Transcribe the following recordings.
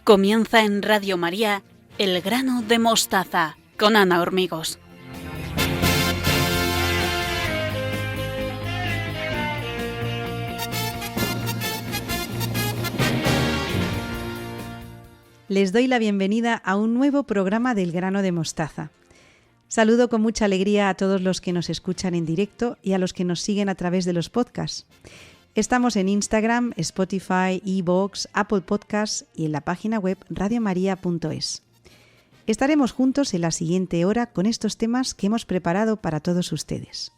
Comienza en Radio María El grano de mostaza con Ana Hormigos. Les doy la bienvenida a un nuevo programa del grano de mostaza. Saludo con mucha alegría a todos los que nos escuchan en directo y a los que nos siguen a través de los podcasts. Estamos en Instagram, Spotify, iVoox, Apple Podcasts y en la página web radiomaria.es. Estaremos juntos en la siguiente hora con estos temas que hemos preparado para todos ustedes.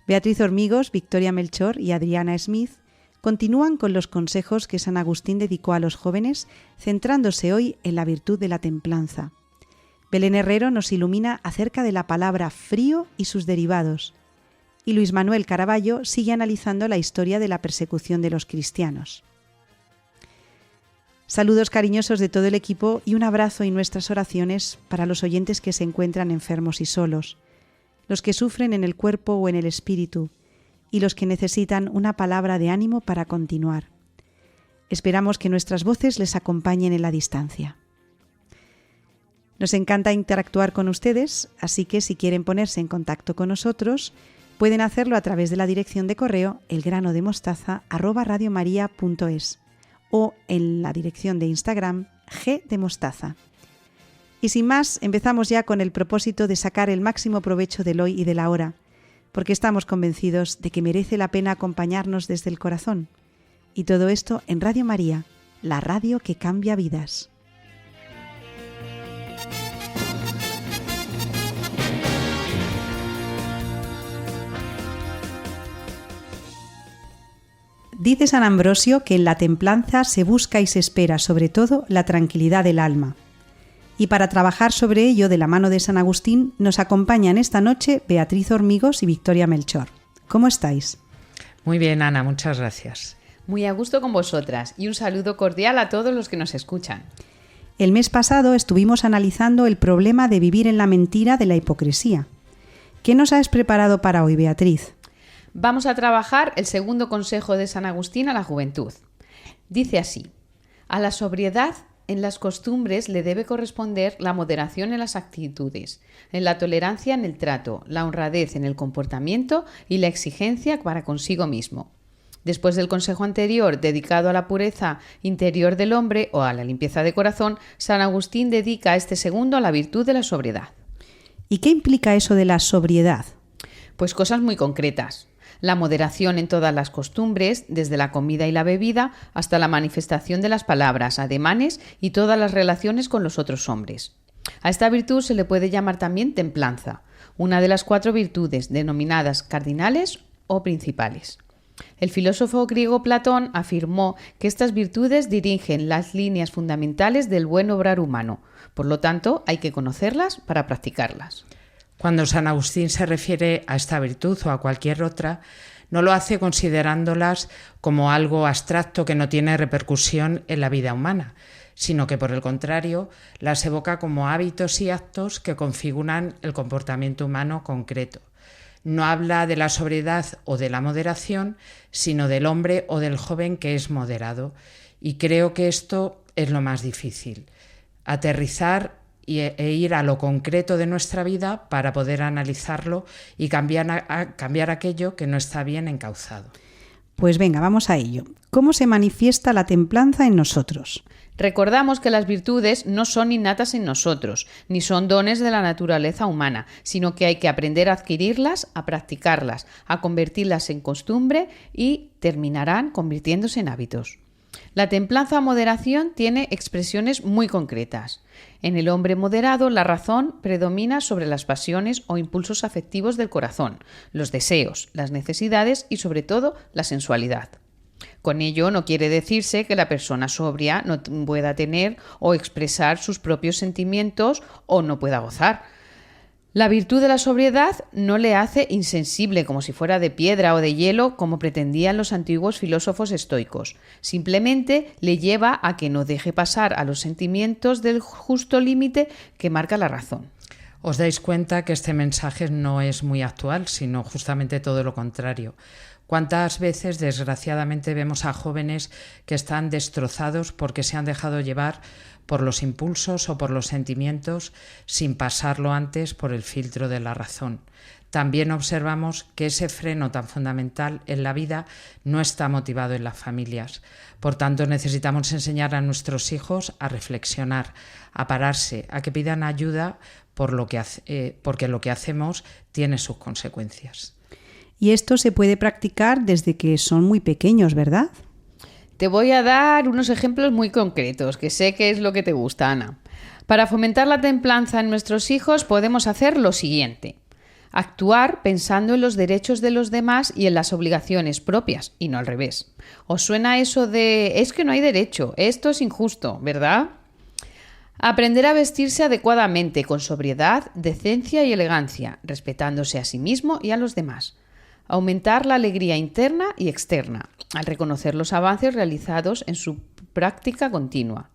Beatriz Hormigos, Victoria Melchor y Adriana Smith continúan con los consejos que San Agustín dedicó a los jóvenes, centrándose hoy en la virtud de la templanza. Belén Herrero nos ilumina acerca de la palabra frío y sus derivados. Y Luis Manuel Caraballo sigue analizando la historia de la persecución de los cristianos. Saludos cariñosos de todo el equipo y un abrazo y nuestras oraciones para los oyentes que se encuentran enfermos y solos, los que sufren en el cuerpo o en el espíritu, y los que necesitan una palabra de ánimo para continuar. Esperamos que nuestras voces les acompañen en la distancia. Nos encanta interactuar con ustedes, así que si quieren ponerse en contacto con nosotros, pueden hacerlo a través de la dirección de correo elgranodemostaza@radiomaria.es o en la dirección de Instagram gdemostaza. Y sin más, empezamos ya con el propósito de sacar el máximo provecho del hoy y de la hora, porque estamos convencidos de que merece la pena acompañarnos desde el corazón. Y todo esto en Radio María, la radio que cambia vidas. Dice San Ambrosio que en la templanza se busca y se espera, sobre todo, la tranquilidad del alma. Y para trabajar sobre ello de la mano de San Agustín, nos acompañan esta noche Beatriz Hormigos y Victoria Melchor. ¿Cómo estáis? Muy bien, Ana, muchas gracias. Muy a gusto con vosotras y un saludo cordial a todos los que nos escuchan. El mes pasado estuvimos analizando el problema de vivir en la mentira de la hipocresía. ¿Qué nos has preparado para hoy, Beatriz? Vamos a trabajar el segundo consejo de San Agustín a la juventud. Dice así: a la sobriedad en las costumbres le debe corresponder la moderación en las actitudes, en la tolerancia en el trato, la honradez en el comportamiento y la exigencia para consigo mismo. Después del consejo anterior dedicado a la pureza interior del hombre o a la limpieza de corazón, San Agustín dedica este segundo a la virtud de la sobriedad. ¿Y qué implica eso de la sobriedad? Pues cosas muy concretas. La moderación en todas las costumbres, desde la comida y la bebida hasta la manifestación de las palabras, ademanes y todas las relaciones con los otros hombres. A esta virtud se le puede llamar también templanza, una de las 4 virtudes denominadas cardinales o principales. El filósofo griego Platón afirmó que estas virtudes dirigen las líneas fundamentales del buen obrar humano. Por lo tanto, hay que conocerlas para practicarlas. Cuando San Agustín se refiere a esta virtud o a cualquier otra, no lo hace considerándolas como algo abstracto que no tiene repercusión en la vida humana, sino que por el contrario las evoca como hábitos y actos que configuran el comportamiento humano concreto. No habla de la sobriedad o de la moderación, sino del hombre o del joven que es moderado. Y creo que esto es lo más difícil, aterrizar e ir a lo concreto de nuestra vida para poder analizarlo y cambiar aquello que no está bien encauzado. Pues venga, vamos a ello. ¿Cómo se manifiesta la templanza en nosotros? Recordamos que las virtudes no son innatas en nosotros, ni son dones de la naturaleza humana, sino que hay que aprender a adquirirlas, a practicarlas, a convertirlas en costumbre y terminarán convirtiéndose en hábitos. La templanza o moderación tiene expresiones muy concretas. En el hombre moderado, la razón predomina sobre las pasiones o impulsos afectivos del corazón, los deseos, las necesidades y, sobre todo, la sensualidad. Con ello no quiere decirse que la persona sobria no pueda tener o expresar sus propios sentimientos o no pueda gozar. La virtud de la sobriedad no le hace insensible como si fuera de piedra o de hielo como pretendían los antiguos filósofos estoicos. Simplemente le lleva a que no deje pasar a los sentimientos del justo límite que marca la razón. Os dais cuenta que este mensaje no es muy actual, sino justamente todo lo contrario. ¿Cuántas veces, desgraciadamente, vemos a jóvenes que están destrozados porque se han dejado llevar por los impulsos o por los sentimientos sin pasarlo antes por el filtro de la razón? También observamos que ese freno tan fundamental en la vida no está motivado en las familias. Por tanto, necesitamos enseñar a nuestros hijos a reflexionar, a pararse, a que pidan ayuda porque lo que hacemos tiene sus consecuencias. Y esto se puede practicar desde que son muy pequeños, ¿verdad? Te voy a dar unos ejemplos muy concretos, que sé que es lo que te gusta, Ana. Para fomentar la templanza en nuestros hijos podemos hacer lo siguiente: actuar pensando en los derechos de los demás y en las obligaciones propias, y no al revés. ¿Os suena eso de es que no hay derecho, esto es injusto, verdad? Aprender a vestirse adecuadamente, con sobriedad, decencia y elegancia, respetándose a sí mismo y a los demás. Aumentar la alegría interna y externa, al reconocer los avances realizados en su práctica continua.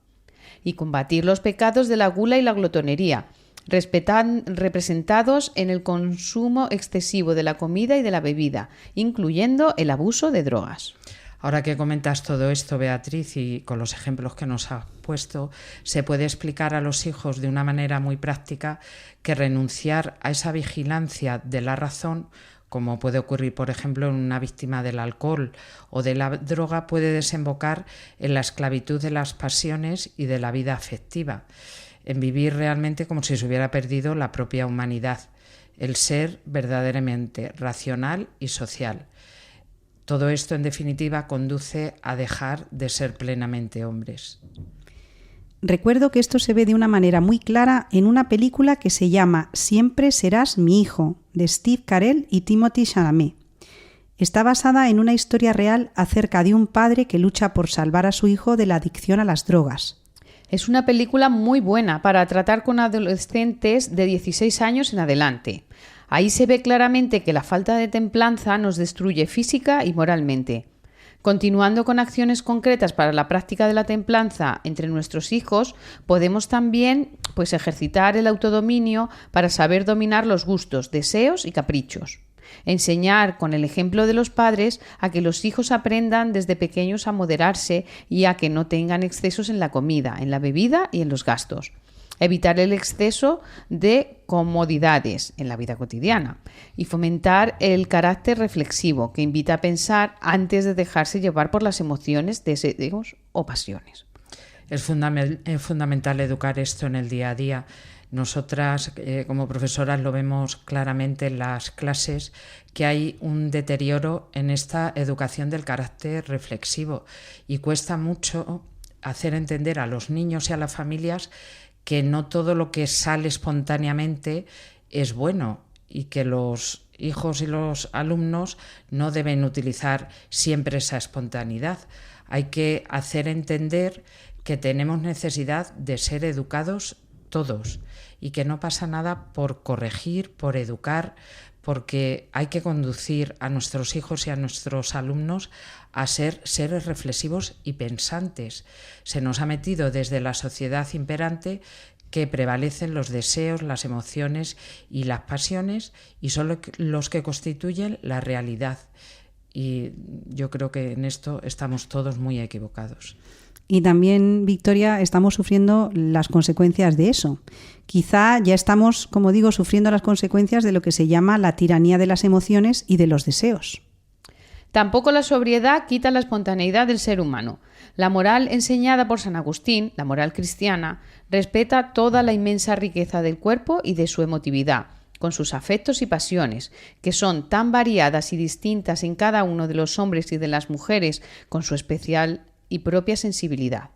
Y combatir los pecados de la gula y la glotonería, representados en el consumo excesivo de la comida y de la bebida, incluyendo el abuso de drogas. Ahora que comentas todo esto, Beatriz, y con los ejemplos que nos has puesto, se puede explicar a los hijos de una manera muy práctica que renunciar a esa vigilancia de la razón, como puede ocurrir, por ejemplo, en una víctima del alcohol o de la droga, puede desembocar en la esclavitud de las pasiones y de la vida afectiva, en vivir realmente como si se hubiera perdido la propia humanidad, el ser verdaderamente racional y social. Todo esto, en definitiva, conduce a dejar de ser plenamente hombres. Recuerdo que esto se ve de una manera muy clara en una película que se llama Siempre serás mi hijo, de Steve Carell y Timothée Chalamet. Está basada en una historia real acerca de un padre que lucha por salvar a su hijo de la adicción a las drogas. Es una película muy buena para tratar con adolescentes de 16 años en adelante. Ahí se ve claramente que la falta de templanza nos destruye física y moralmente. Continuando con acciones concretas para la práctica de la templanza entre nuestros hijos, podemos también ejercitar el autodominio para saber dominar los gustos, deseos y caprichos. Enseñar con el ejemplo de los padres a que los hijos aprendan desde pequeños a moderarse y a que no tengan excesos en la comida, en la bebida y en los gastos. Evitar el exceso de comodidades en la vida cotidiana y fomentar el carácter reflexivo que invita a pensar antes de dejarse llevar por las emociones, deseos o pasiones. Es fundamental educar esto en el día a día. Nosotras, como profesoras, lo vemos claramente en las clases, que hay un deterioro en esta educación del carácter reflexivo y cuesta mucho hacer entender a los niños y a las familias que no todo lo que sale espontáneamente es bueno y que los hijos y los alumnos no deben utilizar siempre esa espontaneidad. Hay que hacer entender que tenemos necesidad de ser educados todos y que no pasa nada por corregir, por educar, porque hay que conducir a nuestros hijos y a nuestros alumnos a ser seres reflexivos y pensantes. Se nos ha metido desde la sociedad imperante que prevalecen los deseos, las emociones y las pasiones y son los que constituyen la realidad. Y yo creo que en esto estamos todos muy equivocados. Y también, Victoria, estamos sufriendo las consecuencias de eso. Quizá ya estamos, como digo, sufriendo las consecuencias de lo que se llama la tiranía de las emociones y de los deseos. Tampoco la sobriedad quita la espontaneidad del ser humano. La moral enseñada por San Agustín, la moral cristiana, respeta toda la inmensa riqueza del cuerpo y de su emotividad, con sus afectos y pasiones, que son tan variadas y distintas en cada uno de los hombres y de las mujeres, con su especial y propia sensibilidad.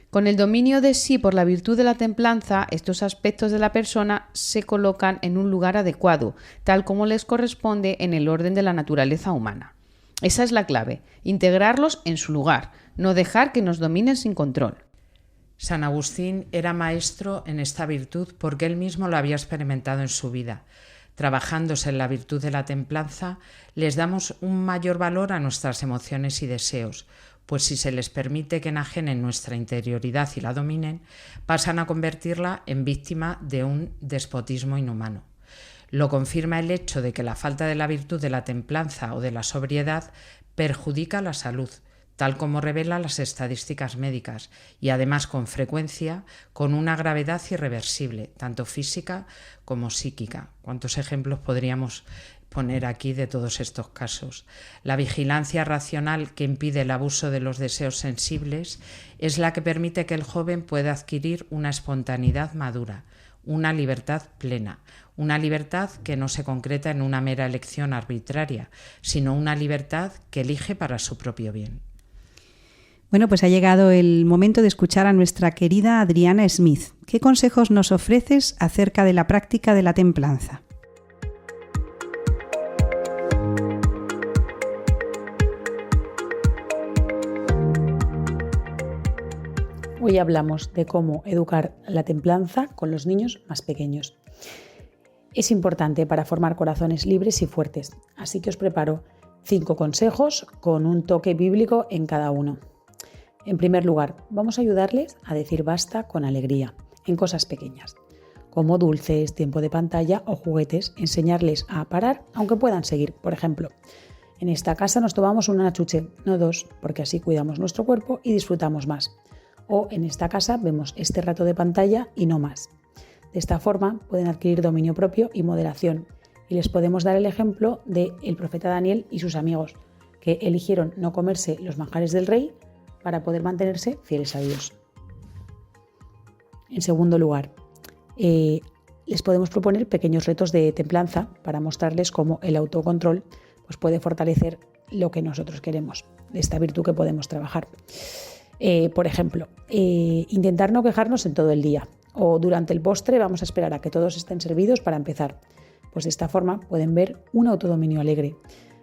Con el dominio de sí por la virtud de la templanza, estos aspectos de la persona se colocan en un lugar adecuado, tal como les corresponde en el orden de la naturaleza humana. Esa es la clave, integrarlos en su lugar, no dejar que nos dominen sin control. San Agustín era maestro en esta virtud porque él mismo lo había experimentado en su vida. Trabajándose en la virtud de la templanza, les damos un mayor valor a nuestras emociones y deseos, pues si se les permite que enajenen nuestra interioridad y la dominen, pasan a convertirla en víctima de un despotismo inhumano. Lo confirma el hecho de que la falta de la virtud de la templanza o de la sobriedad perjudica la salud, tal como revelan las estadísticas médicas, y además con frecuencia con una gravedad irreversible, tanto física como psíquica. ¿Cuántos ejemplos podríamos poner aquí de todos estos casos? La vigilancia racional que impide el abuso de los deseos sensibles es la que permite que el joven pueda adquirir una espontaneidad madura, una libertad plena, una libertad que no se concreta en una mera elección arbitraria, sino una libertad que elige para su propio bien. Bueno, pues ha llegado el momento de escuchar a nuestra querida Adriana Smith. ¿Qué consejos nos ofreces acerca de la práctica de la templanza? Hoy hablamos de cómo educar la templanza con los niños más pequeños. Es importante para formar corazones libres y fuertes, así que os preparo 5 consejos con un toque bíblico en cada uno. En primer lugar, vamos a ayudarles a decir basta con alegría, en cosas pequeñas, como dulces, tiempo de pantalla o juguetes, enseñarles a parar aunque puedan seguir. Por ejemplo, en esta casa nos tomamos una chuche, no 2, porque así cuidamos nuestro cuerpo y disfrutamos más. O en esta casa vemos este rato de pantalla y no más. De esta forma pueden adquirir dominio propio y moderación, y les podemos dar el ejemplo del profeta Daniel y sus amigos, que eligieron no comerse los manjares del rey para poder mantenerse fieles a Dios. En segundo lugar, les podemos proponer pequeños retos de templanza para mostrarles cómo el autocontrol pues puede fortalecer lo que nosotros queremos, de esta virtud que podemos trabajar. Por ejemplo, intentar no quejarnos en todo el día, o durante el postre vamos a esperar a que todos estén servidos para empezar. Pues de esta forma pueden ver un autodominio alegre.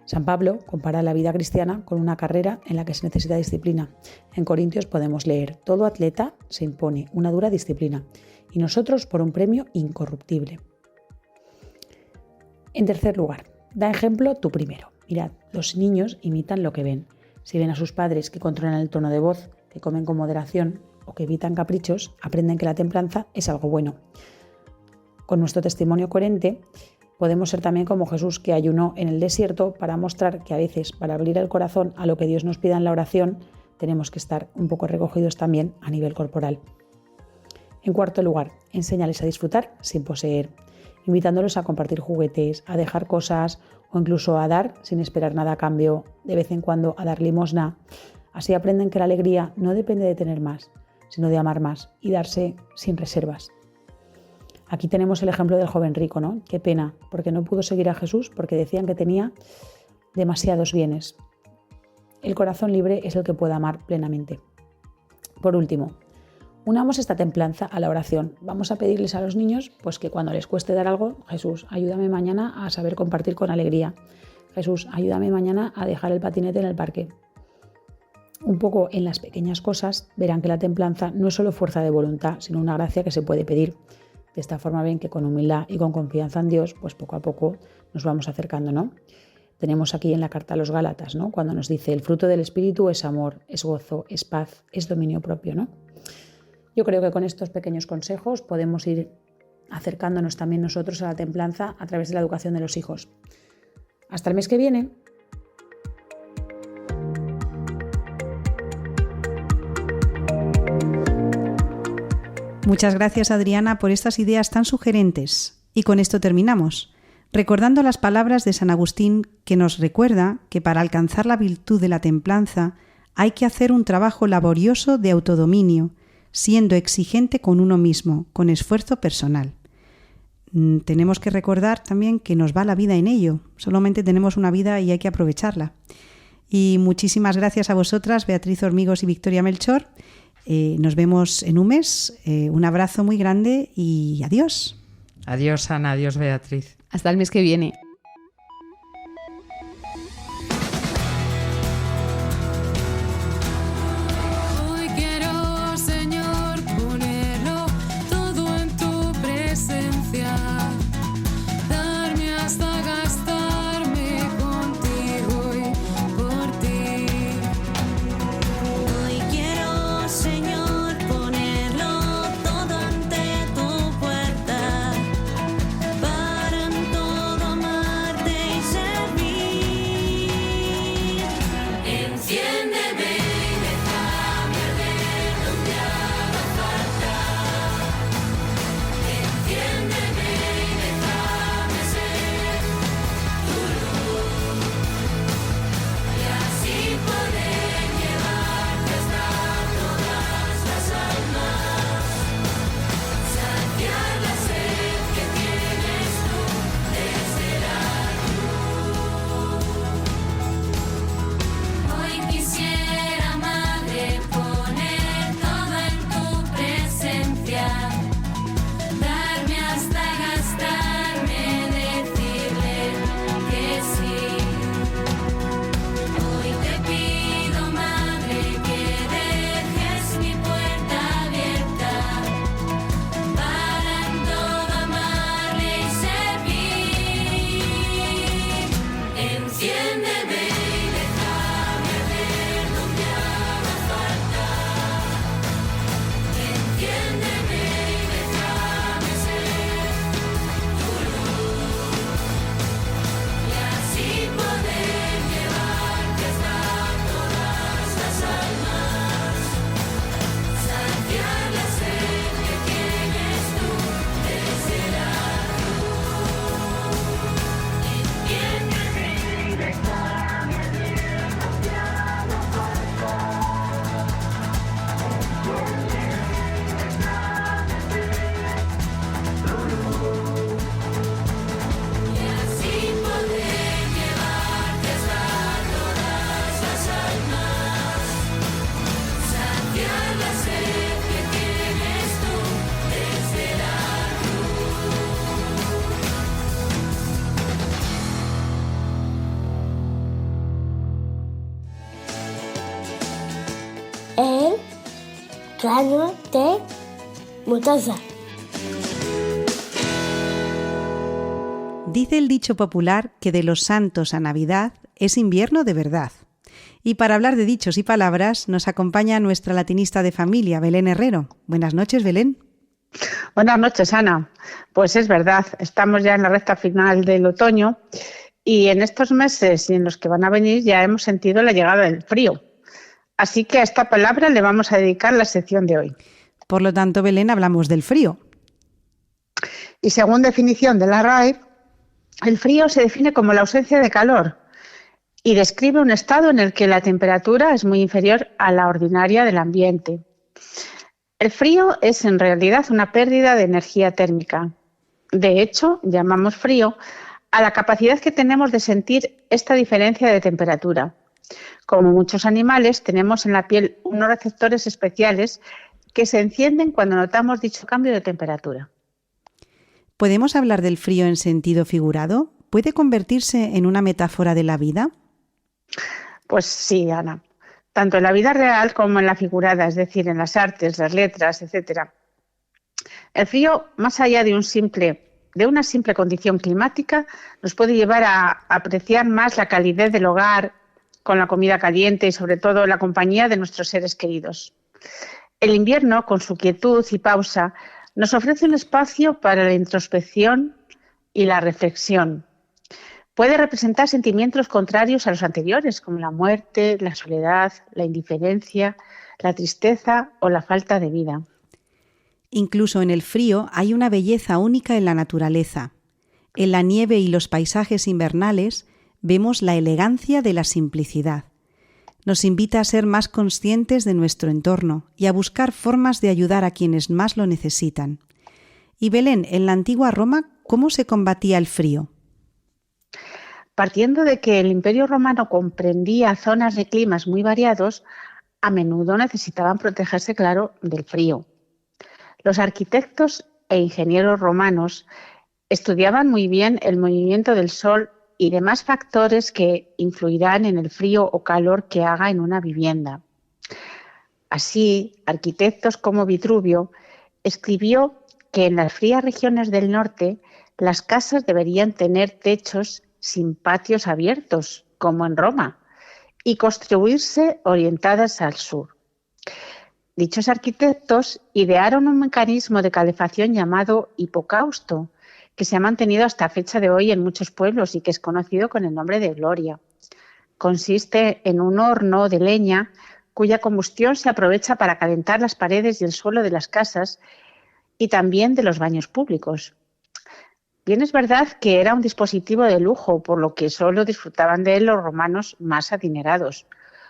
San Pablo compara la vida cristiana con una carrera en la que se necesita disciplina. En Corintios podemos leer: todo atleta se impone una dura disciplina, y nosotros por un premio incorruptible. En tercer lugar, da ejemplo tú primero. Mirad, los niños imitan lo que ven. Si ven a sus padres que controlan el tono de voz, que comen con moderación o que evitan caprichos, aprenden que la templanza es algo bueno. Con nuestro testimonio coherente, podemos ser también como Jesús, que ayunó en el desierto para mostrar que a veces, para abrir el corazón a lo que Dios nos pida en la oración, tenemos que estar un poco recogidos también a nivel corporal. En cuarto lugar, enséñales a disfrutar sin poseer, invitándolos a compartir juguetes, a dejar cosas o incluso a dar sin esperar nada a cambio, de vez en cuando a dar limosna. Así aprenden que la alegría no depende de tener más, sino de amar más y darse sin reservas. Aquí tenemos el ejemplo del joven rico, ¿no? Qué pena, porque no pudo seguir a Jesús porque decían que tenía demasiados bienes. El corazón libre es el que puede amar plenamente. Por último, unamos esta templanza a la oración. Vamos a pedirles a los niños pues que cuando les cueste dar algo: Jesús, ayúdame mañana a saber compartir con alegría. Jesús, ayúdame mañana a dejar el patinete en el parque. Un poco en las pequeñas cosas verán que la templanza no es solo fuerza de voluntad, sino una gracia que se puede pedir. De esta forma ven que con humildad y con confianza en Dios, pues poco a poco nos vamos acercando, ¿no? Tenemos aquí en la carta a los Gálatas, ¿no? Cuando nos dice: el fruto del Espíritu es amor, es gozo, es paz, es dominio propio, ¿no? Yo creo que con estos pequeños consejos podemos ir acercándonos también nosotros a la templanza a través de la educación de los hijos. Hasta el mes que viene. Muchas gracias, Adriana, por estas ideas tan sugerentes. Y con esto terminamos, recordando las palabras de San Agustín, que nos recuerda que para alcanzar la virtud de la templanza hay que hacer un trabajo laborioso de autodominio, siendo exigente con uno mismo, con esfuerzo personal. Tenemos que recordar también que nos va la vida en ello. Solamente tenemos una vida y hay que aprovecharla. Y muchísimas gracias a vosotras, Beatriz Hormigos y Victoria Melchor. Nos vemos en un mes. Un abrazo muy grande y adiós. Adiós, Ana. Adiós, Beatriz. Hasta el mes que viene. Para grano de mostaza. Dice el dicho popular que de los Santos a Navidad es invierno de verdad. Y para hablar de dichos y palabras nos acompaña nuestra latinista de familia, Belén Herrero. Buenas noches, Belén. Buenas noches, Ana. Pues es verdad, estamos ya en la recta final del otoño y en estos meses y en los que van a venir ya hemos sentido la llegada del frío. Así que a esta palabra le vamos a dedicar la sección de hoy. Por lo tanto, Belén, hablamos del frío. Y según definición de la RAE, el frío se define como la ausencia de calor y describe un estado en el que la temperatura es muy inferior a la ordinaria del ambiente. El frío es en realidad una pérdida de energía térmica. De hecho, llamamos frío a la capacidad que tenemos de sentir esta diferencia de temperatura. Como muchos animales, tenemos en la piel unos receptores especiales que se encienden cuando notamos dicho cambio de temperatura. ¿Podemos hablar del frío en sentido figurado? ¿Puede convertirse en una metáfora de la vida? Pues sí, Ana. Tanto en la vida real como en la figurada, es decir, en las artes, las letras, etc. El frío, más allá de una simple condición climática, nos puede llevar a apreciar más la calidez del hogar, con la comida caliente y sobre todo la compañía de nuestros seres queridos. El invierno, con su quietud y pausa, nos ofrece un espacio para la introspección y la reflexión. Puede representar sentimientos contrarios a los anteriores, como la muerte, la soledad, la indiferencia, la tristeza o la falta de vida. Incluso en el frío hay una belleza única en la naturaleza. En la nieve y los paisajes invernales vemos la elegancia de la simplicidad. Nos invita a ser más conscientes de nuestro entorno y a buscar formas de ayudar a quienes más lo necesitan. Y Belén, en la antigua Roma, ¿cómo se combatía el frío? Partiendo de que el Imperio Romano comprendía zonas de climas muy variados, a menudo necesitaban protegerse, claro, del frío. Los arquitectos e ingenieros romanos estudiaban muy bien el movimiento del sol y demás factores que influirán en el frío o calor que haga en una vivienda. Así, arquitectos como Vitruvio escribió que en las frías regiones del norte las casas deberían tener techos sin patios abiertos, como en Roma, y construirse orientadas al sur. Dichos arquitectos idearon un mecanismo de calefacción llamado hipocausto, que se ha mantenido hasta fecha de hoy en muchos pueblos y que es conocido con el nombre de gloria. Consiste en un horno de leña cuya combustión se aprovecha para calentar las paredes y el suelo de las casas y también de los baños públicos. Bien es verdad que era un dispositivo de lujo, por lo que solo disfrutaban de él los romanos más adinerados.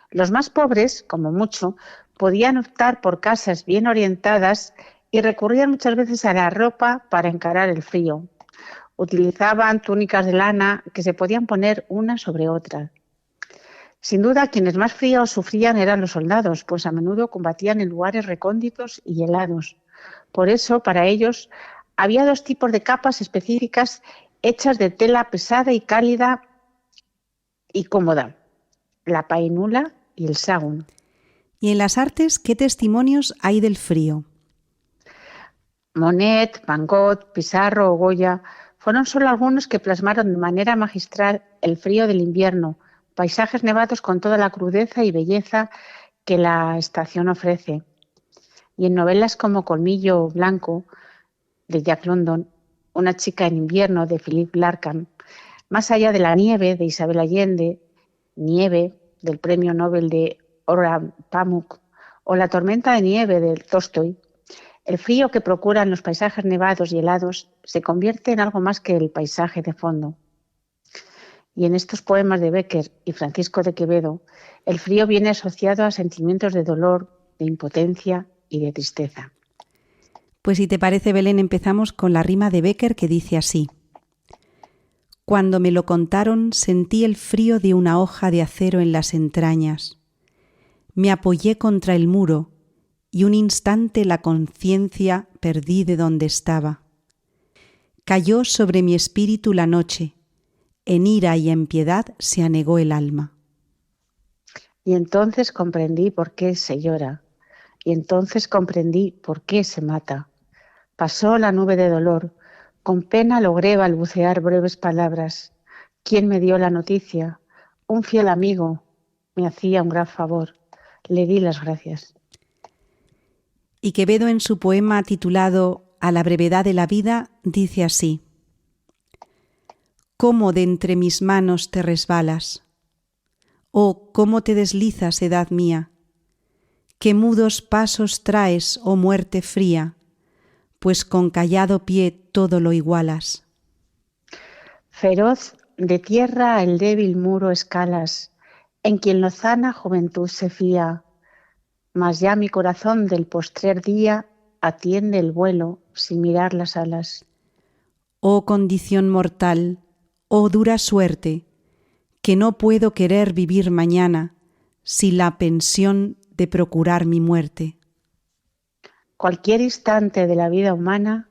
Los más pobres, como mucho, podían optar por casas bien orientadas y recurrían muchas veces a la ropa para encarar el frío. Utilizaban túnicas de lana que se podían poner una sobre otra. Sin duda, quienes más frío sufrían eran los soldados, pues a menudo combatían en lugares recónditos y helados. Por eso, para ellos, había dos tipos de capas específicas hechas de tela pesada y cálida y cómoda, la painula y el sagún. ¿Y en las artes qué testimonios hay del frío? Monet, Van Gogh, Pissarro o Goya fueron solo algunos que plasmaron de manera magistral el frío del invierno, paisajes nevados con toda la crudeza y belleza que la estación ofrece. Y en novelas como Colmillo Blanco, de Jack London, Una chica en invierno, de Philip Larkin, Más allá de la nieve, de Isabel Allende, Nieve, del Premio Nobel de Orhan Pamuk, o La tormenta de nieve, de Tolstoy, el frío que procuran los paisajes nevados y helados se convierte en algo más que el paisaje de fondo. Y en estos poemas de Bécquer y Francisco de Quevedo, el frío viene asociado a sentimientos de dolor, de impotencia y de tristeza. Pues si te parece, Belén, empezamos con la rima de Bécquer que dice así: Cuando me lo contaron, sentí el frío de una hoja de acero en las entrañas. Me apoyé contra el muro y un instante la conciencia perdí de donde estaba. Cayó sobre mi espíritu la noche, en ira y en piedad se anegó el alma. Y entonces comprendí por qué se llora. y entonces comprendí por qué se mata. Pasó la nube de dolor. Con pena logré balbucear breves palabras. ¿Quién me dio la noticia? Un fiel amigo. Me hacía un gran favor. Le di las gracias. Y Quevedo, en su poema titulado A la brevedad de la vida, dice así: ¿Cómo de entre mis manos te resbalas? Oh, cómo te deslizas, edad mía. Qué mudos pasos traes, oh muerte fría, pues con callado pie todo lo igualas. Feroz de tierra el débil muro escalas, en quien lozana juventud se fía. Mas ya mi corazón del postrer día atiende el vuelo sin mirar las alas. Oh condición mortal, oh dura suerte, que no puedo querer vivir mañana sin la pensión de procurar mi muerte. Cualquier instante de la vida humana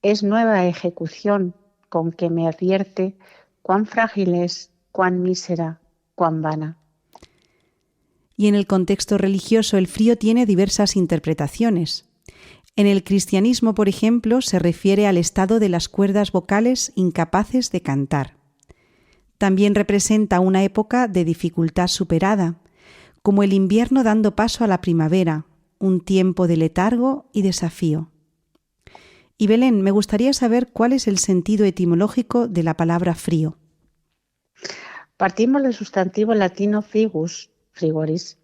es nueva ejecución con que me advierte cuán frágil es, cuán mísera, cuán vana. Y en el contexto religioso el frío tiene diversas interpretaciones. En el cristianismo, por ejemplo, se refiere al estado de las cuerdas vocales incapaces de cantar. También representa una época de dificultad superada, como el invierno dando paso a la primavera, un tiempo de letargo y desafío. Y Belén, me gustaría saber cuál es el sentido etimológico de la palabra frío. Partimos del sustantivo latino frigus, frigoris,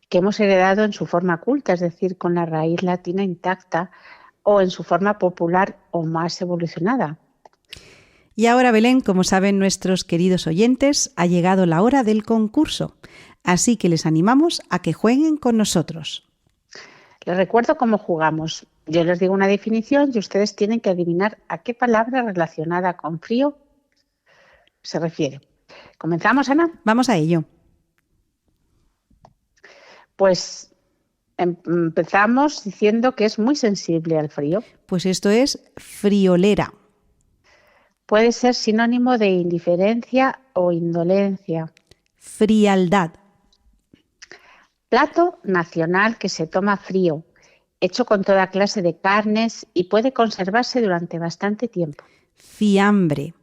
que hemos heredado en su forma culta, es decir, con la raíz latina intacta, o en su forma popular o más evolucionada. Y ahora, Belén, como saben nuestros queridos oyentes, ha llegado la hora del concurso, así que les animamos a que jueguen con nosotros. Les recuerdo cómo jugamos. Yo les digo una definición y ustedes tienen que adivinar a qué palabra relacionada con frío se refiere. ¿Comenzamos, Ana? Vamos a ello. Pues empezamos diciendo que es muy sensible al frío. Pues esto es friolera. Puede ser sinónimo de indiferencia o indolencia. Frialdad. Plato nacional que se toma frío, hecho con toda clase de carnes y puede conservarse durante bastante tiempo. Fiambre.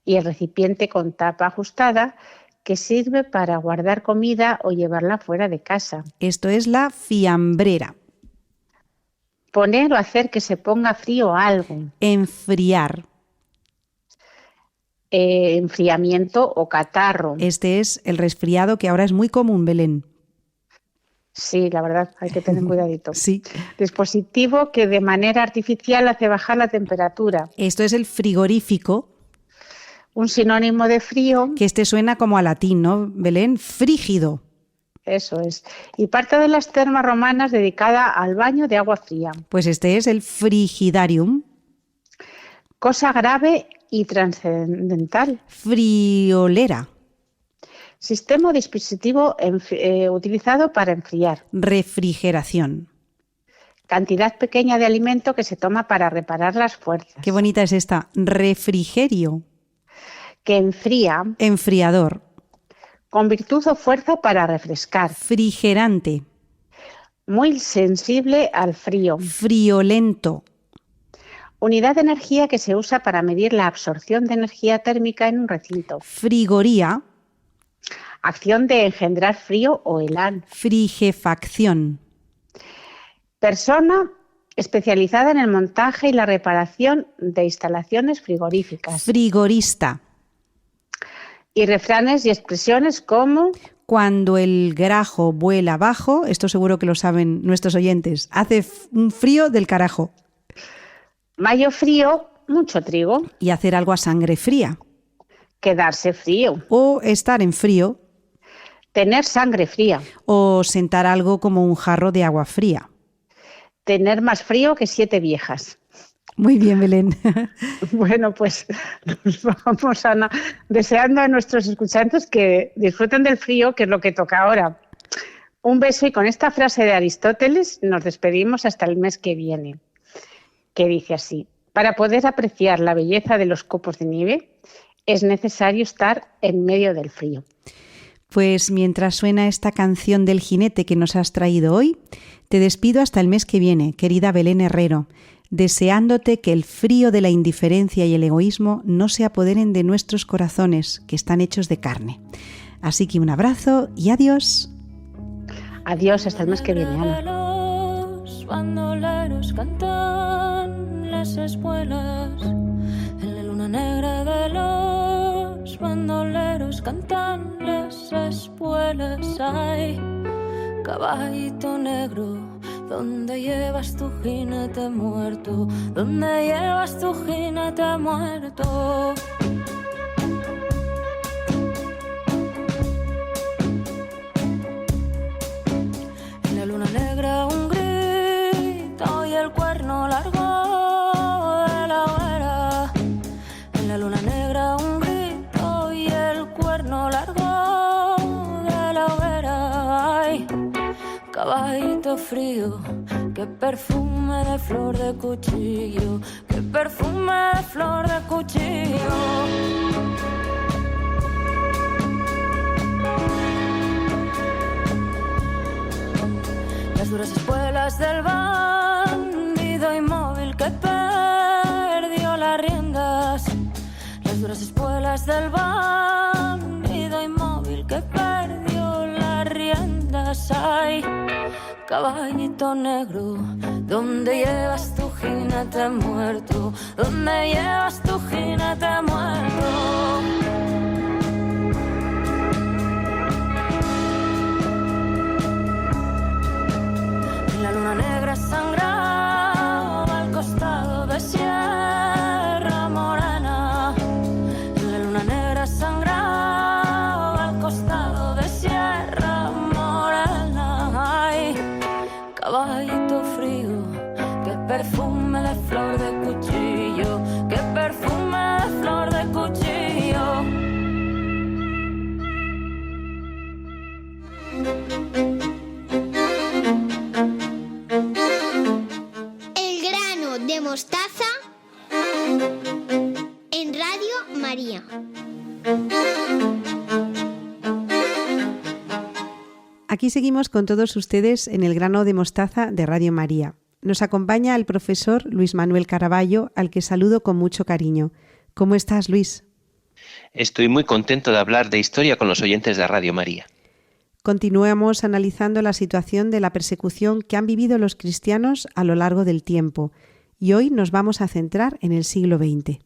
Y el recipiente con tapa ajustada que sirve para guardar comida o llevarla fuera de casa. Esto es la fiambrera. Poner o hacer que se ponga frío algo. Enfriar. Enfriamiento o catarro. Este es el resfriado que ahora es muy común, Belén. Sí, la verdad, hay que tener cuidadito. Sí. Dispositivo que de manera artificial hace bajar la temperatura. Esto es el frigorífico. Un sinónimo de frío. Que este suena como a latín, ¿no, Belén? Frígido. Eso es. Y parte de las termas romanas dedicada al baño de agua fría. Pues este es el frigidarium. Cosa grave y trascendental. Friolera. Sistema o dispositivo utilizado para enfriar. Refrigeración. Cantidad pequeña de alimento que se toma para reparar las fuerzas. Qué bonita es esta. Refrigerio. Que enfría. Enfriador. Con virtud o fuerza para refrescar. Frigerante. Muy sensible al frío. Friolento. Unidad de energía que se usa para medir la absorción de energía térmica en un recinto. Frigoría. Acción de engendrar frío o helar. Frigefacción. Persona especializada en el montaje y la reparación de instalaciones frigoríficas. Frigorista. Y refranes y expresiones como... Cuando el grajo vuela abajo, esto seguro que lo saben nuestros oyentes, hace un frío del carajo. Mayo frío, mucho trigo. Y hacer algo a sangre fría. Quedarse frío. O estar en frío. Tener sangre fría. O sentar algo como un jarro de agua fría. Tener más frío que 7 viejas. Muy bien, Belén. Bueno, pues nos vamos, Ana, deseando a nuestros escuchantes que disfruten del frío, que es lo que toca ahora. Un beso y con esta frase de Aristóteles nos despedimos hasta el mes que viene, que dice así: para poder apreciar la belleza de los copos de nieve es necesario estar en medio del frío. Pues mientras suena esta canción del jinete que nos has traído hoy, te despido hasta el mes que viene, querida Belén Herrero, deseándote que el frío de la indiferencia y el egoísmo no se apoderen de nuestros corazones, que están hechos de carne. Así que un abrazo y adiós. Adiós, hasta el mes que viene, Ana. Los bandoleros cantan las espuelas en la luna negra de los bandoleros cantan las espuelas. Ay, caballito negro, ¿dónde llevas tu jinete muerto? ¿Dónde llevas tu jinete muerto? En la luna negra un grito y el cuerno largo de la hoguera. En la luna negra un grito y el cuerno largo de la hoguera. Ay, caballito frío, qué perfume de flor de cuchillo, qué perfume de flor de cuchillo. Las duras espuelas del bandido inmóvil que perdió las riendas. Las duras espuelas del bandido inmóvil que perdió las riendas. Ay, caballito negro, ¿dónde llevas tu jinete muerto? ¿Dónde llevas tu jinete muerto? La luna negra sangraba al costado de Sierra Morena. La luna negra sangraba al costado de Sierra Morena. Ay, caballito frío, qué perfume de flor de cuchillo, qué perfume de flor de cuchillo. De mostaza en Radio María. Aquí seguimos con todos ustedes en el grano de mostaza de Radio María. Nos acompaña el profesor Luis Manuel Caraballo, al que saludo con mucho cariño. ¿Cómo estás, Luis? Estoy muy contento de hablar de historia con los oyentes de Radio María. Continuamos analizando la situación de la persecución que han vivido los cristianos a lo largo del tiempo. Y hoy nos vamos a centrar en el siglo XX.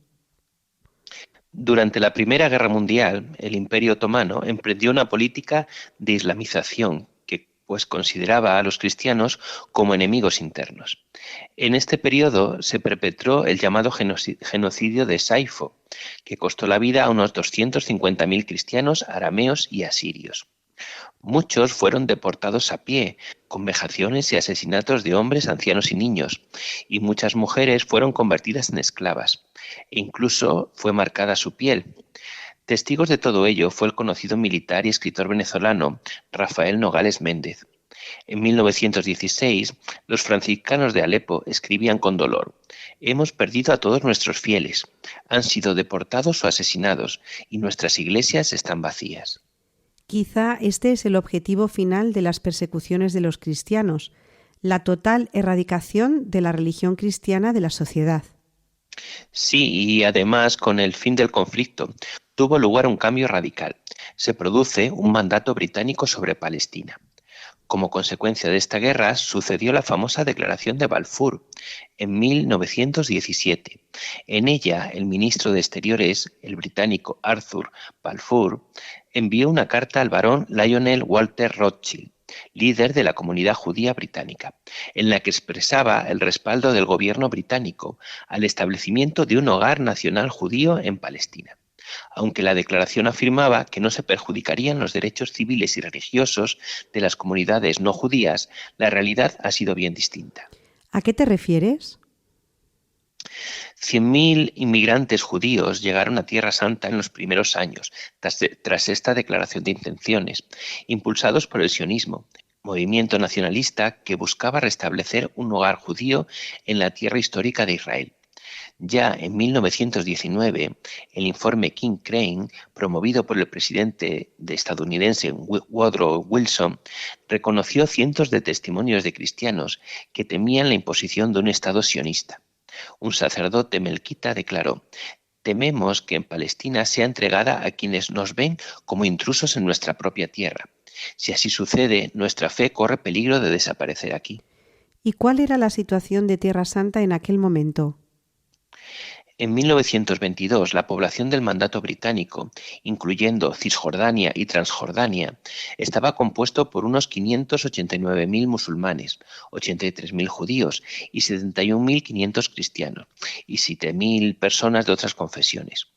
Durante la Primera Guerra Mundial, el Imperio Otomano emprendió una política de islamización que consideraba a los cristianos como enemigos internos. En este periodo se perpetró el llamado genocidio de Saifo, que costó la vida a unos 250.000 cristianos arameos y asirios. Muchos fueron deportados a pie, con vejaciones y asesinatos de hombres, ancianos y niños, y muchas mujeres fueron convertidas en esclavas, e incluso fue marcada su piel. Testigos de todo ello fue el conocido militar y escritor venezolano Rafael Nogales Méndez. En 1916, los franciscanos de Alepo escribían con dolor: «Hemos perdido a todos nuestros fieles, han sido deportados o asesinados, y nuestras iglesias están vacías». Quizá este es el objetivo final de las persecuciones de los cristianos, la total erradicación de la religión cristiana de la sociedad. Sí, y además, con el fin del conflicto, tuvo lugar un cambio radical. Se produce un mandato británico sobre Palestina. Como consecuencia de esta guerra, sucedió la famosa Declaración de Balfour en 1917. En ella, el ministro de Exteriores, el británico Arthur Balfour, envió una carta al barón Lionel Walter Rothschild, líder de la comunidad judía británica, en la que expresaba el respaldo del gobierno británico al establecimiento de un hogar nacional judío en Palestina. Aunque la declaración afirmaba que no se perjudicarían los derechos civiles y religiosos de las comunidades no judías, la realidad ha sido bien distinta. ¿A qué te refieres? 100.000 inmigrantes judíos llegaron a Tierra Santa en los primeros años, tras esta declaración de intenciones, impulsados por el sionismo, movimiento nacionalista que buscaba restablecer un hogar judío en la tierra histórica de Israel. Ya en 1919, el informe King-Crane, promovido por el presidente estadounidense Woodrow Wilson, reconoció cientos de testimonios de cristianos que temían la imposición de un Estado sionista. Un sacerdote melquita declaró: «Tememos que en Palestina sea entregada a quienes nos ven como intrusos en nuestra propia tierra. Si así sucede, nuestra fe corre peligro de desaparecer aquí». ¿Y cuál era la situación de Tierra Santa en aquel momento? En 1922, la población del mandato británico, incluyendo Cisjordania y Transjordania, estaba compuesto por unos 589.000 musulmanes, 83.000 judíos y 71.500 cristianos, y 7.000 personas de otras confesiones.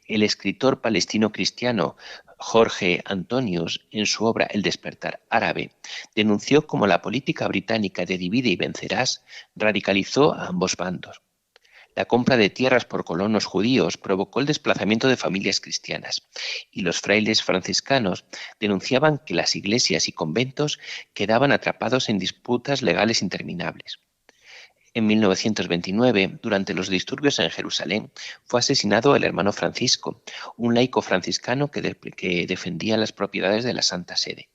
El escritor palestino cristiano Jorge Antonius, en su obra El despertar árabe, denunció cómo la política británica de divide y vencerás radicalizó a ambos bandos. La compra de tierras por colonos judíos provocó el desplazamiento de familias cristianas, y los frailes franciscanos denunciaban que las iglesias y conventos quedaban atrapados en disputas legales interminables. En 1929, durante los disturbios en Jerusalén, fue asesinado el hermano Francisco, un laico franciscano que defendía las propiedades de la Santa Sede.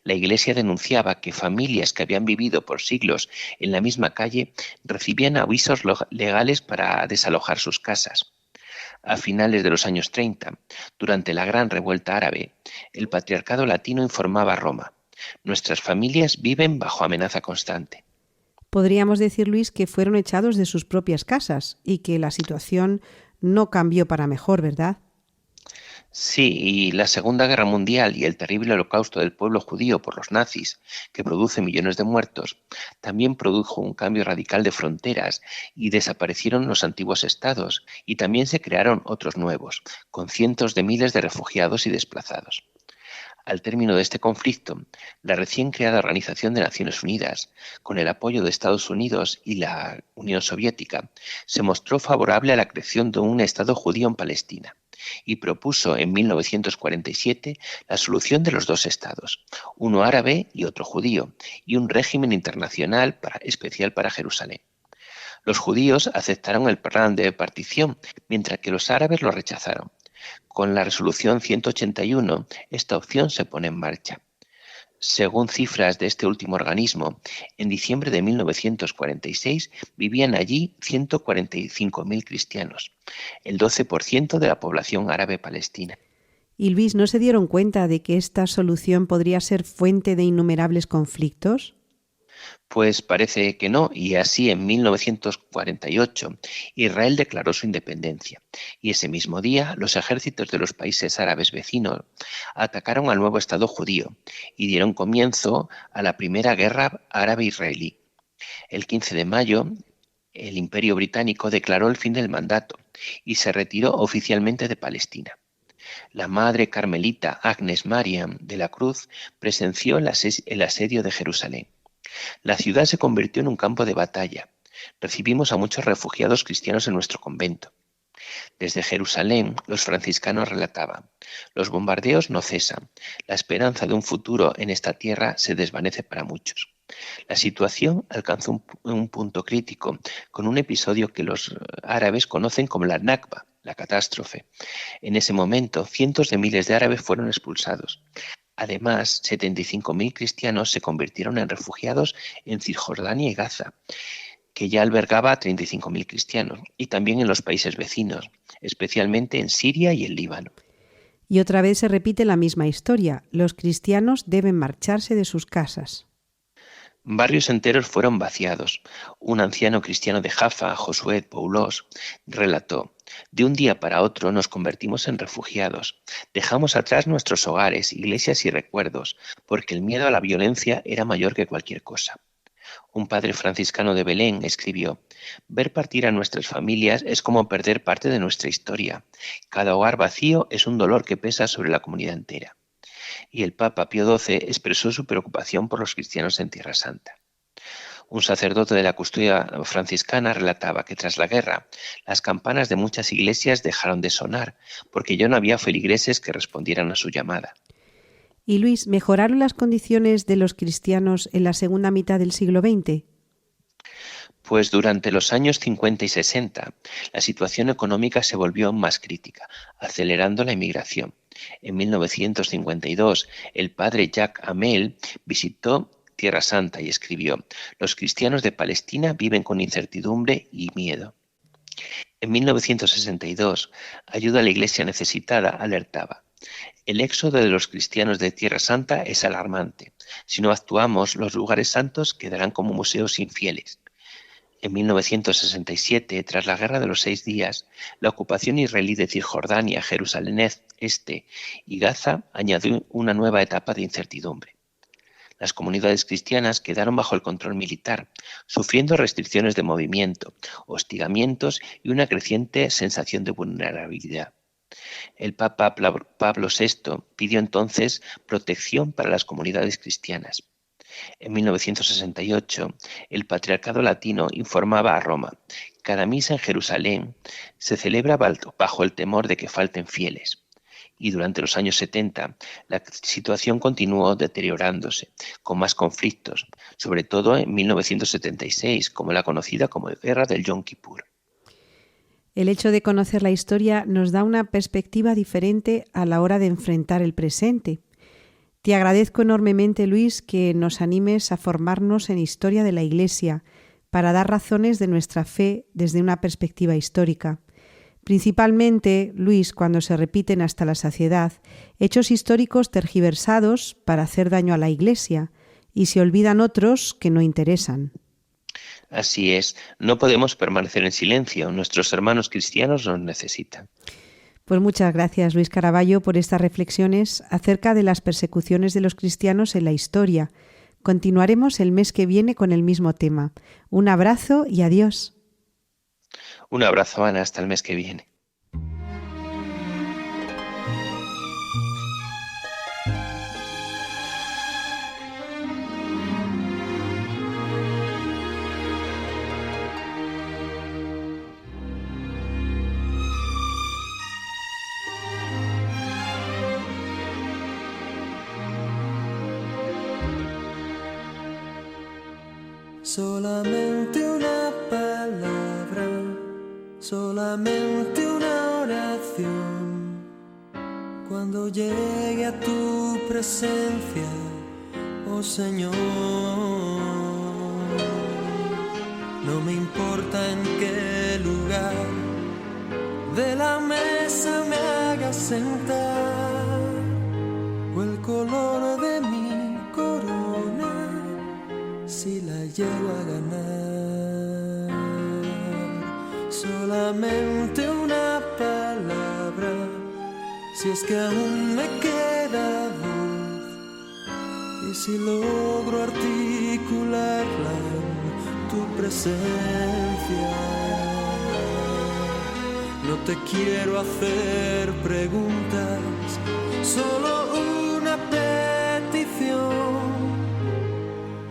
La Iglesia denunciaba que familias que habían vivido por siglos en la misma calle recibían avisos legales para desalojar sus casas. A finales de los años 30, durante la Gran Revuelta Árabe, el Patriarcado Latino informaba a Roma: «Nuestras familias viven bajo amenaza constante». Podríamos decir, Luis, que fueron echados de sus propias casas y que la situación no cambió para mejor, ¿verdad? Sí, y la Segunda Guerra Mundial y el terrible holocausto del pueblo judío por los nazis, que produce millones de muertos, también produjo un cambio radical de fronteras y desaparecieron los antiguos estados y también se crearon otros nuevos, con cientos de miles de refugiados y desplazados. Al término de este conflicto, la recién creada Organización de Naciones Unidas, con el apoyo de Estados Unidos y la Unión Soviética, se mostró favorable a la creación de un Estado judío en Palestina y propuso en 1947 la solución de los dos estados, uno árabe y otro judío, y un régimen internacional especial para Jerusalén. Los judíos aceptaron el plan de partición, mientras que los árabes lo rechazaron. Con la resolución 181, esta opción se pone en marcha. Según cifras de este último organismo, en diciembre de 1946 vivían allí 145.000 cristianos, el 12% de la población árabe palestina. ¿Y Luis, no se dieron cuenta de que esta solución podría ser fuente de innumerables conflictos? Pues parece que no, y así en 1948 Israel declaró su independencia, y ese mismo día los ejércitos de los países árabes vecinos atacaron al nuevo Estado judío y dieron comienzo a la primera guerra árabe-israelí. El 15 de mayo, el Imperio Británico declaró el fin del mandato y se retiró oficialmente de Palestina. La madre carmelita Agnes Mariam de la Cruz presenció el asedio de Jerusalén. La ciudad se convirtió en un campo de batalla. Recibimos a muchos refugiados cristianos en nuestro convento. Desde Jerusalén, los franciscanos relataban: «Los bombardeos no cesan. La esperanza de un futuro en esta tierra se desvanece para muchos». La situación alcanzó un punto crítico con un episodio que los árabes conocen como la Nakba, la catástrofe. En ese momento, cientos de miles de árabes fueron expulsados. Además, 75.000 cristianos se convirtieron en refugiados en Cisjordania y Gaza, que ya albergaba a 35.000 cristianos, y también en los países vecinos, especialmente en Siria y el Líbano. Y otra vez se repite la misma historia: los cristianos deben marcharse de sus casas. Barrios enteros fueron vaciados. Un anciano cristiano de Jaffa, Josué Poulos, relató: «De un día para otro nos convertimos en refugiados. Dejamos atrás nuestros hogares, iglesias y recuerdos, porque el miedo a la violencia era mayor que cualquier cosa». Un padre franciscano de Belén escribió: «Ver partir a nuestras familias es como perder parte de nuestra historia. Cada hogar vacío es un dolor que pesa sobre la comunidad entera». Y el Papa Pío XII expresó su preocupación por los cristianos en Tierra Santa. Un sacerdote de la custodia franciscana relataba que tras la guerra, las campanas de muchas iglesias dejaron de sonar, porque ya no había feligreses que respondieran a su llamada. Y Luis, ¿mejoraron las condiciones de los cristianos en la segunda mitad del siglo XX? Pues durante los años 50 y 60, la situación económica se volvió aún más crítica, acelerando la inmigración. En 1952, el padre Jacques Hamel visitó Tierra Santa y escribió: «Los cristianos de Palestina viven con incertidumbre y miedo». En 1962, Ayuda a la Iglesia Necesitada alertaba: «El éxodo de los cristianos de Tierra Santa es alarmante. Si no actuamos, los lugares santos quedarán como museos infieles». En 1967, tras la Guerra de los 6 días, la ocupación israelí de Cisjordania, Jerusalén Este y Gaza añadió una nueva etapa de incertidumbre. Las comunidades cristianas quedaron bajo el control militar, sufriendo restricciones de movimiento, hostigamientos y una creciente sensación de vulnerabilidad. El Papa Pablo VI pidió entonces protección para las comunidades cristianas. En 1968, el Patriarcado Latino informaba a Roma: «Cada misa en Jerusalén se celebra bajo el temor de que falten fieles». Y durante los años 70, la situación continuó deteriorándose, con más conflictos, sobre todo en 1976, como la conocida como Guerra del Yom Kippur. El hecho de conocer la historia nos da una perspectiva diferente a la hora de enfrentar el presente. Te agradezco enormemente, Luis, que nos animes a formarnos en historia de la Iglesia para dar razones de nuestra fe desde una perspectiva histórica. Principalmente, Luis, cuando se repiten hasta la saciedad hechos históricos tergiversados para hacer daño a la Iglesia y se olvidan otros que no interesan. Así es, no podemos permanecer en silencio, nuestros hermanos cristianos nos necesitan. Pues muchas gracias, Luis Caraballo, por estas reflexiones acerca de las persecuciones de los cristianos en la historia. Continuaremos el mes que viene con el mismo tema. Un abrazo y adiós. Un abrazo, Ana, hasta el mes que viene. Solamente una palabra, solamente una oración. Cuando llegue a tu presencia, oh Señor, no me importa en qué lugar de la mesa me hagas sentar, o el color de mi corona, si la llego a ganar. Solamente una palabra, si es que aún me queda voz, y si logro articularla en tu presencia. No te quiero hacer preguntas, solo una petición.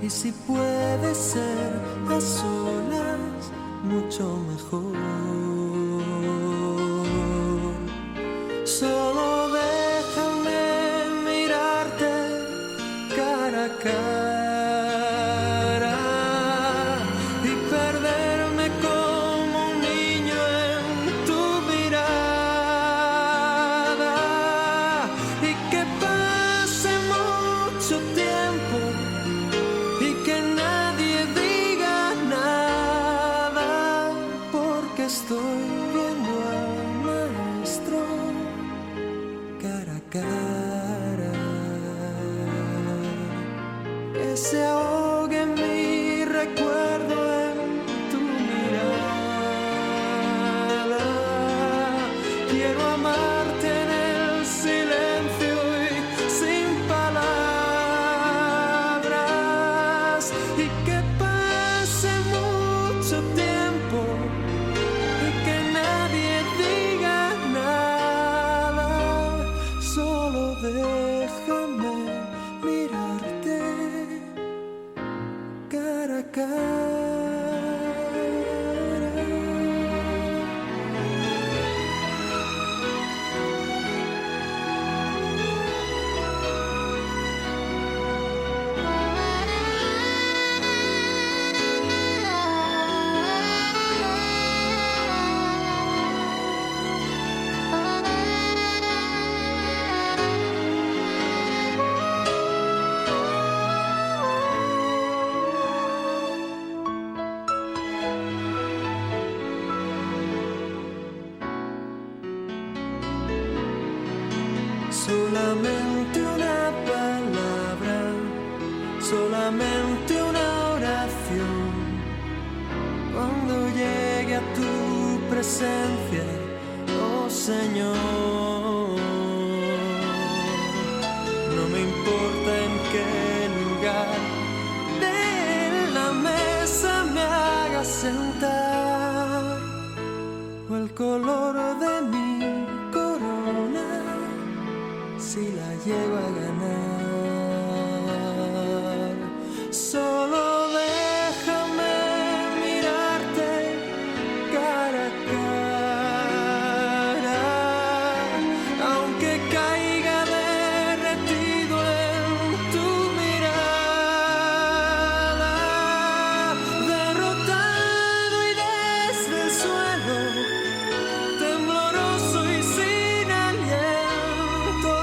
Y si puede ser a solas, mucho mejor. Solo déjame mirarte cara a cara y perderme como un niño en tu mirada, y que pase mucho tiempo y que nadie diga nada, porque estoy viendo al Maestro cara a cara. Que se ahogue mi recuerdo en tu mirada. Quiero amarte en el silencio y sin palabras, y que pase mucho tiempo y que nadie diga nada. Solo déjame mirarte cara a cara. solamente una palabra, solamente una oración. Cuando llegue a tu presencia, oh Señor, no me importa en qué lugar de la mesa me hagas sentar, o el color de mi corona, si la llego a ganar. Solo déjame mirarte cara a cara, aunque caiga derretido en tu mirada, derrotado y desde el suelo, tembloroso y sin aliento,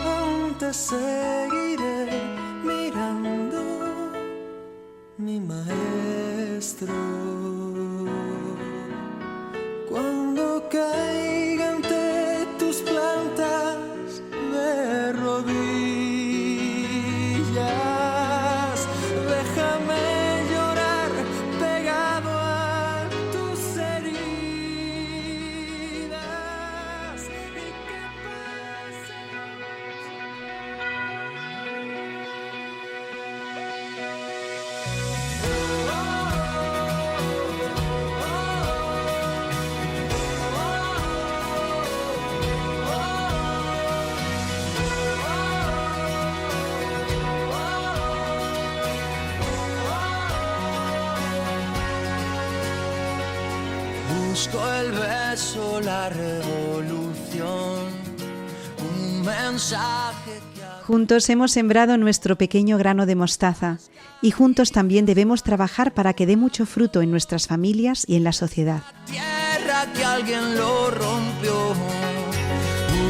aún te seguiré mirando, mi maestro. Cuando caiga ante tus plantas de rodillas, déjame llorar pegado a tus heridas y que pase. Busco el beso, la revolución, un mensaje que... Juntos hemos sembrado nuestro pequeño grano de mostaza y juntos también debemos trabajar para que dé mucho fruto en nuestras familias y en la sociedad. Tierra que alguien lo rompió.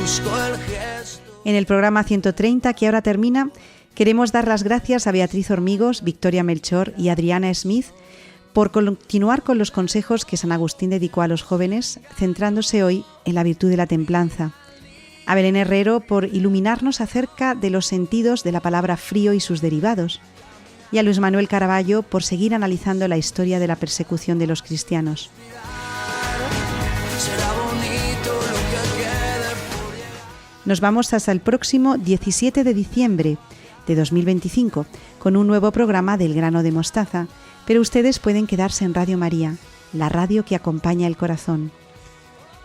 Busco el gesto. En el programa 130, que ahora termina, queremos dar las gracias a Beatriz Hormigos, Victoria Melchor y Adriana Smith por continuar con los consejos que San Agustín dedicó a los jóvenes, centrándose hoy en la virtud de la templanza. A Belén Herrero por iluminarnos acerca de los sentidos de la palabra frío y sus derivados. Y a Luis Manuel Caraballo por seguir analizando la historia de la persecución de los cristianos. Nos vamos hasta el próximo 17 de diciembre de 2025 con un nuevo programa del Grano de Mostaza, pero ustedes pueden quedarse en Radio María, la radio que acompaña el corazón.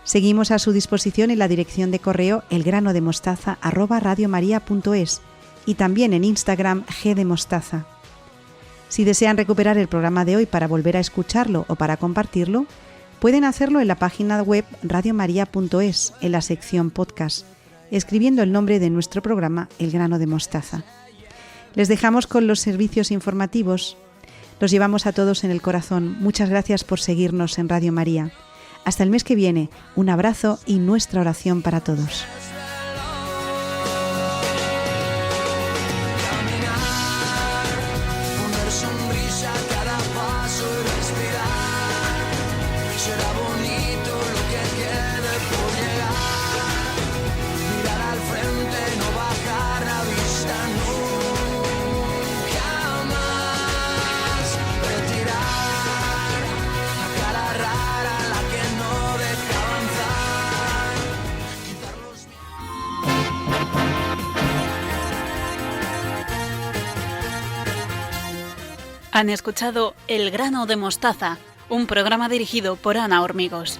Seguimos a su disposición en la dirección de correo elgranodemostaza@radiomaria.es y también en Instagram gdemostaza. Si desean recuperar el programa de hoy para volver a escucharlo o para compartirlo, pueden hacerlo en la página web radiomaria.es en la sección podcast, escribiendo el nombre de nuestro programa El Grano de Mostaza. Les dejamos con los servicios informativos. Los llevamos a todos en el corazón. Muchas gracias por seguirnos en Radio María. Hasta el mes que viene, un abrazo y nuestra oración para todos. Han escuchado El Grano de Mostaza, un programa dirigido por Ana Hormigos.